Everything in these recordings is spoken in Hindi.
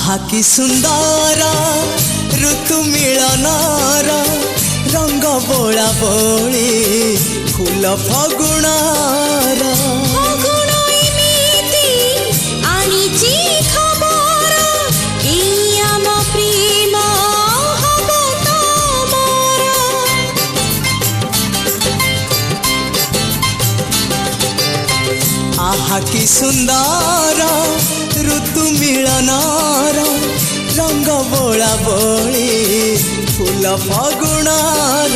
आहा कि सुंदर ऋतु मिलनार रंग बोला बोली फूल फगुणार आहा कि सुंदर ऋतु मिलनार रंग बोला बोली फूल फगुणार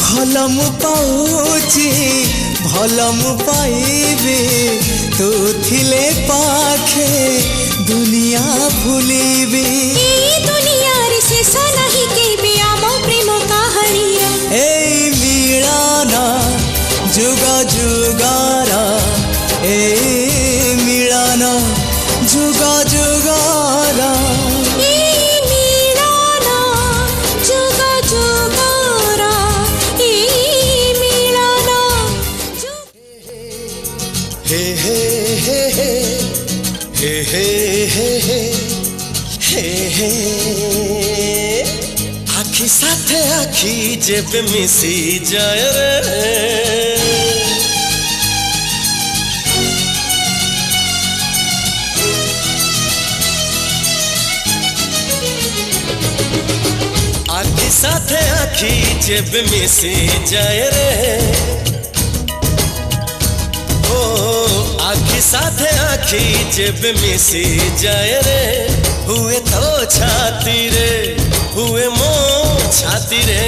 भल मु पाऊची भल मु पाइबी तू थिले पाखे दुनिया भूलिबी दुनिया रे शेष नहीं केबे आम प्रेम कहानी ए मिलन जुग जुगार ए मिलन जुग जुगार हे हे हे हे हे हे हे हे हे आखि साथे आखि जेबे मिसी जाए रे आखि साथे आखि जेबे मिसी जाए रे आखि साथे आखि जब मिसी जाए रे हुए तो छाती रे हुए मो छाती रे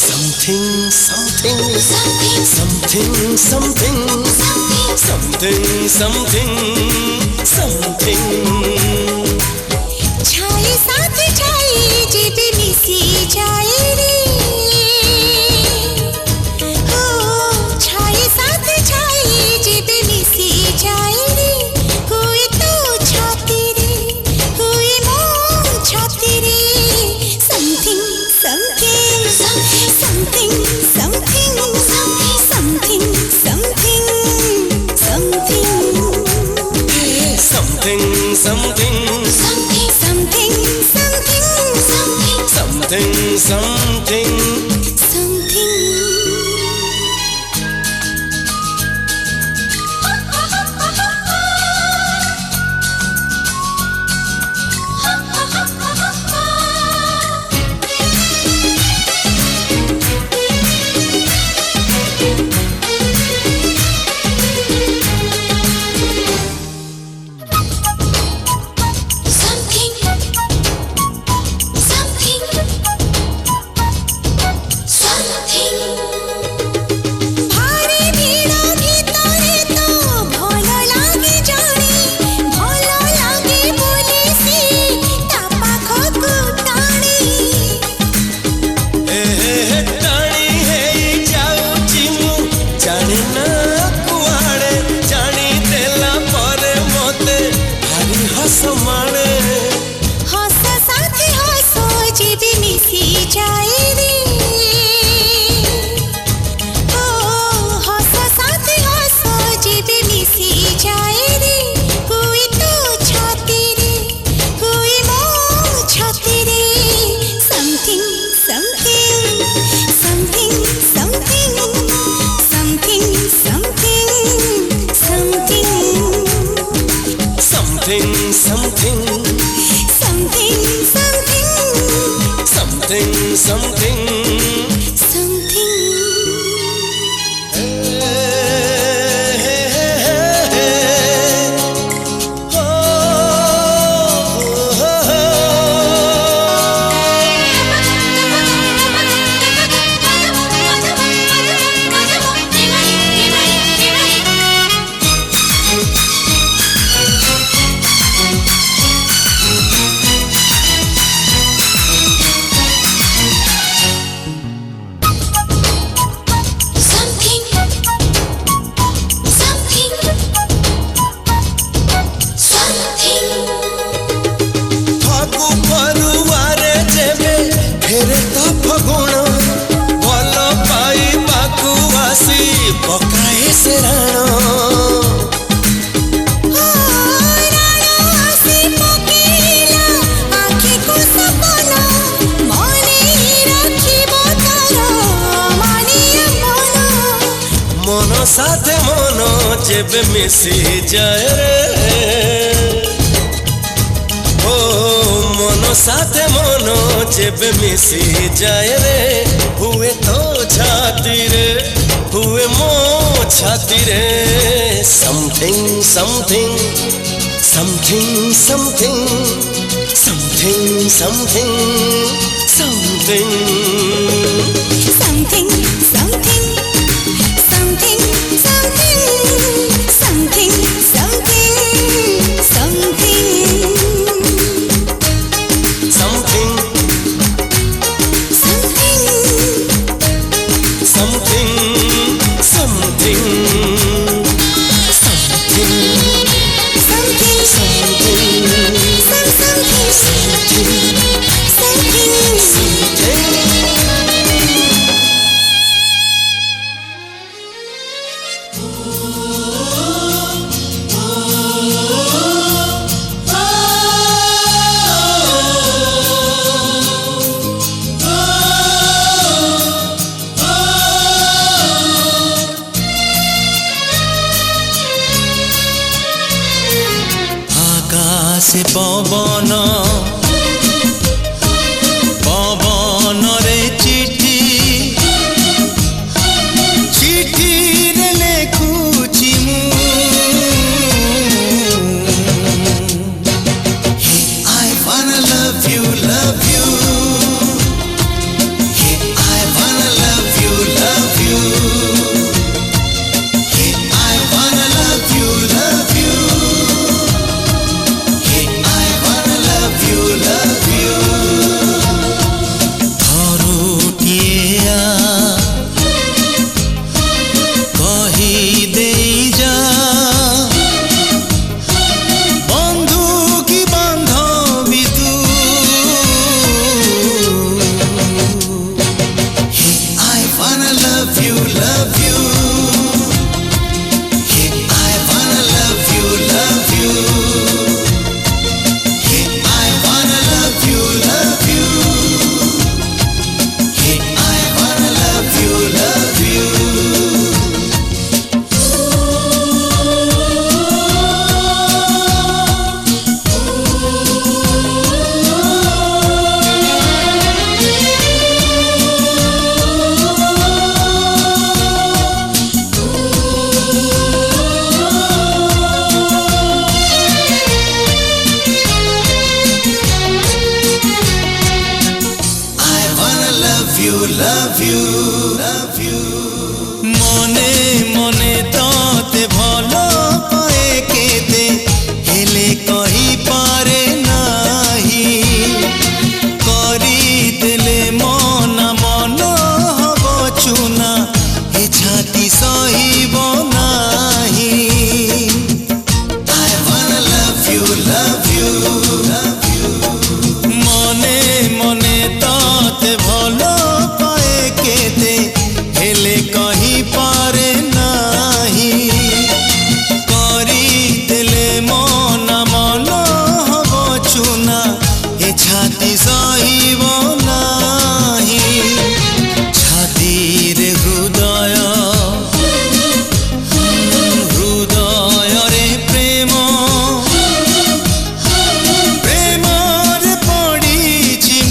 something something something something something something something छाई साथ छाई जब मिसी जाए रे something साथे मन जेबे मिसी जाए रे ओ मन साथे मन जेबे मिसी जाए रे हुए तो छाती रे हुए मो छाती रे something something something something something something something something something something something something something something something something से पवन पवन रे चिठी चिठी रे लेखुची मु I wanna love you I wanna love you I wanna love you love you मने मने ताते भलो पाए केते हेले कही पारे नाही करी देले मना मन हबो चुना ए छाती सहीब नाही I wanna love you मने मने ताते भलो हेले कहीं पारे नाही करी देले मना मन हबो चुना ए छाती सहीब नाही छाती रे हृदय हृदय रे प्रेम प्रेम रे पड़ीची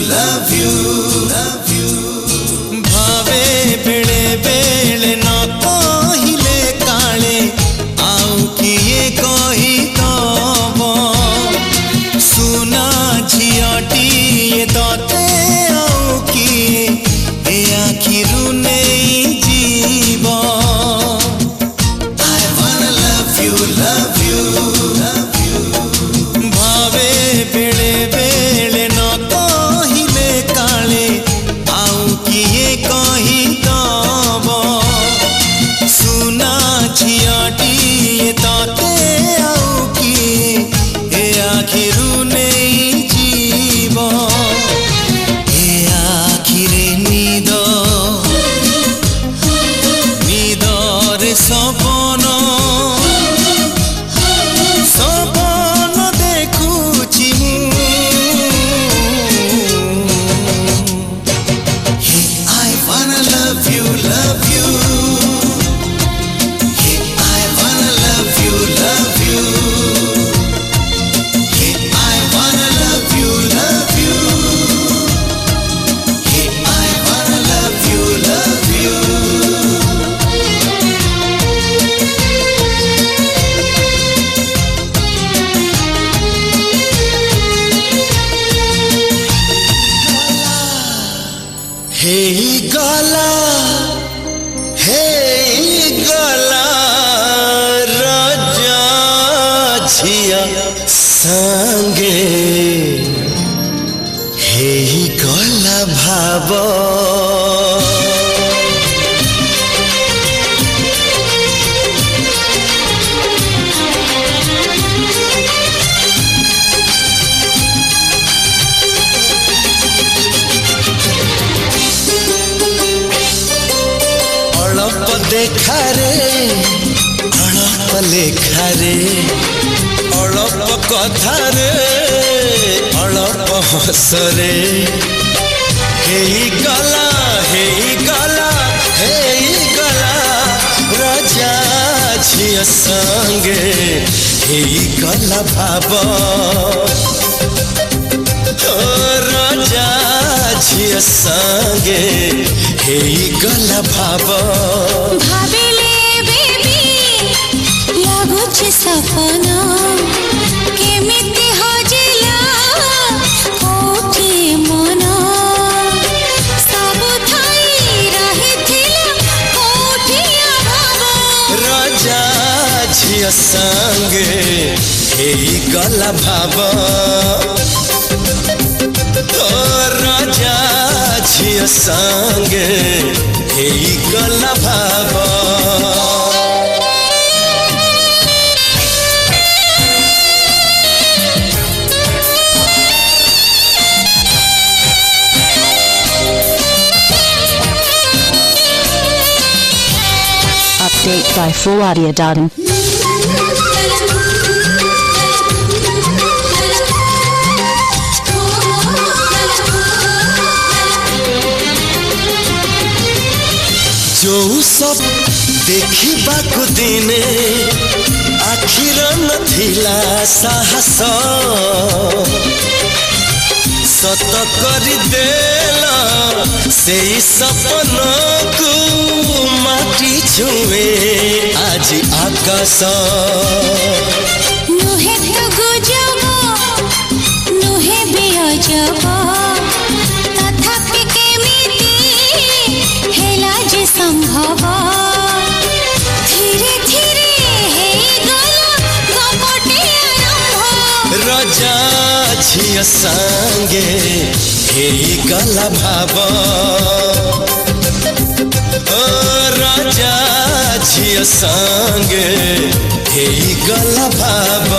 love you भावे बेले बेले न कहिले काले आउ किए कही तब सुना झियटी तते आउ किए ए आखिरु नहीं जी संगे हेई गला भाव देखारे अड़प लेखारे अड़प कथारे अड़प हसरे हेई गला राजा झिया संगे हेई गला भाव राजा झिया संगे हेई गला भाव भाविले बेबी लाଗୁଛି सपना केमिति हजिला कोठी मन सब थाई रहिथिला कोठी अभाव राजा झिया संगे हेई गला भाव राजा झिया संगे हेई गला भाव Update by Full Audio Datum. जो सब देखिबाकु दिने आखिर नथिला साहस सत करि देला सेई सपनकु माटी छुए आज आकाश नुहे तो गुजब नुहे बेअजब तथापि केमिति हेला जे संभव धीरे धीरे हे गला गपटे आरंभ राजा झिया संगे हेई गला भाव राजा झिया संगे हेई गला भाव